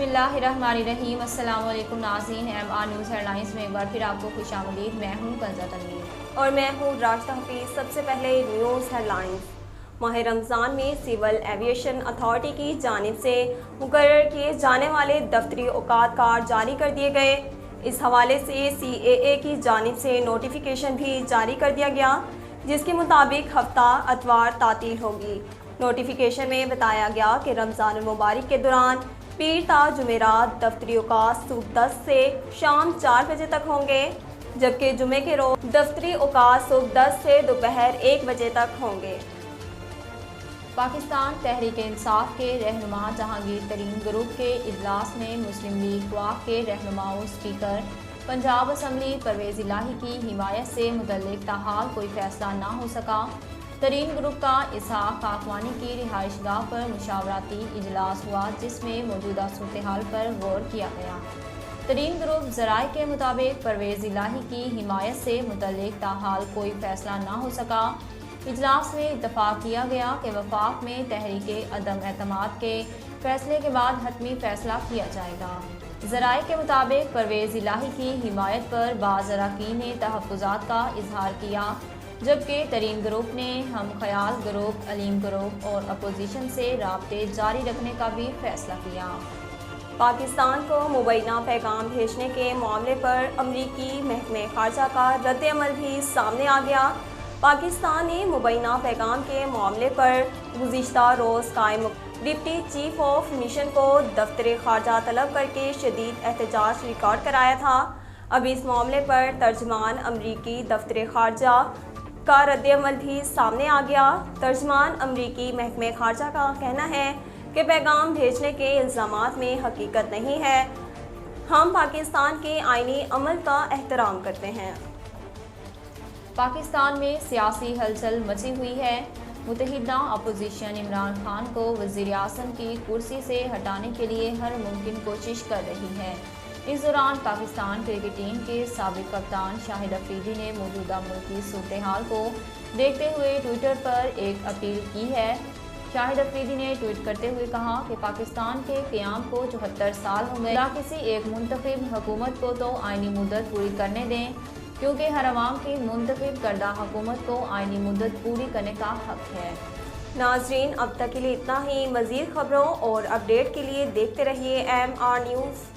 बिस्मिल्लाहिर्रहमानिर्रहीम। अस्सलाम वालेकुम नाज़रीन, MR न्यूज़ हेडलाइंस में एक बार फिर आपको खुशामदीद। मैं हूँ कंज़ा तनवीर और मैं हूँ राशिदा हफीज़। सबसे पहले न्यूज़ हेडलाइंस। माह रमज़ान में सिविल एविएशन अथॉरिटी की जानिब से मुकर्रर किए जाने वाले दफ्तरी औकात कार्ड जारी कर दिए गए। इस हवाले से CAA की जानिब से नोटिफिकेशन भी जारी कर दिया गया, जिसके मुताबिक हफ्ता अतवार तातील होगी। नोटिफिकेशन में बताया गया कि रमज़ान मुबारक के दौरान पीर ता जुमेरात दफ्तरी औकात सुबह 10 से शाम 4 बजे तक होंगे, जबकि जुमे के रोज दफ्तरी औकात सुबह 10 से दोपहर 1 बजे तक होंगे। पाकिस्तान तहरीक इंसाफ के रहनुमा जहांगीर तरीन ग्रुप के इजलास में मुस्लिम लीग वाक़ के रहनुमाओं स्पीकर पंजाब असम्बली परवेज़ इलाही की हिमायत से मुतल्लिक़ ताहाल कोई फैसला ना हो सका। तरीन ग्रुप का इसहाक खाकवानी की रिहाइशगाह पर मुशावरती इजलास हुआ, जिसमें मौजूदा सूरत हाल पर गौर किया गया। तरीन ग्रुप ज़राए के मुताबिक परवेज़ इलाही की हिमायत से मुतल्लिक़ ताहाल कोई फैसला ना हो सका। इजलास में इत्तफ़ाक़ किया गया कि वफाक में तहरीक अदम एतमाद के फैसले के बाद हतमी फैसला किया जाएगा। ज़राए के मुताबिक परवेज़ इलाही की हिमायत पर बाज़ अरकान ने तहफ़्फ़ुज़ात का इजहार किया, जबकि तरीन ग्रुप ने हम ख्याल ग्रुप, अलीम ग्रुप और अपोजिशन से राब्ते जारी रखने का भी फैसला किया। पाकिस्तान को मुबैना पैगाम भेजने के मामले पर अमरीकी महकमे खारजा का रद्द अमल भी सामने आ गया। पाकिस्तान ने मुबैना पैगाम के मामले पर गुज़िश्ता रोज़ कायम डिप्टी चीफ ऑफ मिशन को दफ्तर खारजा तलब करके शदीद एहतजाज रिकॉर्ड कराया था। अब इस मामले पर तर्जमान अमरीकी दफ्तर खारजा का रद्द अमल भी सामने आ गया। तर्जमान अमरीकी महकमे खारजा का कहना है कि पैगाम भेजने के इल्ज़ामात में हकीकत नहीं है। हम पाकिस्तान के आईनी अमल का एहतराम करते हैं। पाकिस्तान में सियासी हलचल मची हुई है। मुत्तहिदा अपोजिशन इमरान खान को वज़ीर-ए-आज़म की कुर्सी से हटाने के लिए हर मुमकिन कोशिश कर रही है। इस दौरान पाकिस्तान क्रिकेट टीम के साबिक कप्तान शाहिद अफरीदी ने मौजूदा मुल्की सूरत हाल को देखते हुए ट्विटर पर एक अपील की है। शाहिद अफरीदी ने ट्वीट करते हुए कहा कि पाकिस्तान के क़याम को 74 साल हो गए। किसी एक मुंतखब हुकूमत को तो आइनी मुद्दत पूरी करने दें, क्योंकि हर अवाम की मुंतखब करदा हुकूमत को आइनी मुद्दत पूरी करने का हक है। नाज़रीन, अब तक के लिए इतना ही। मज़ीद खबरों और अपडेट के लिए देखते रहिए MR न्यूज़।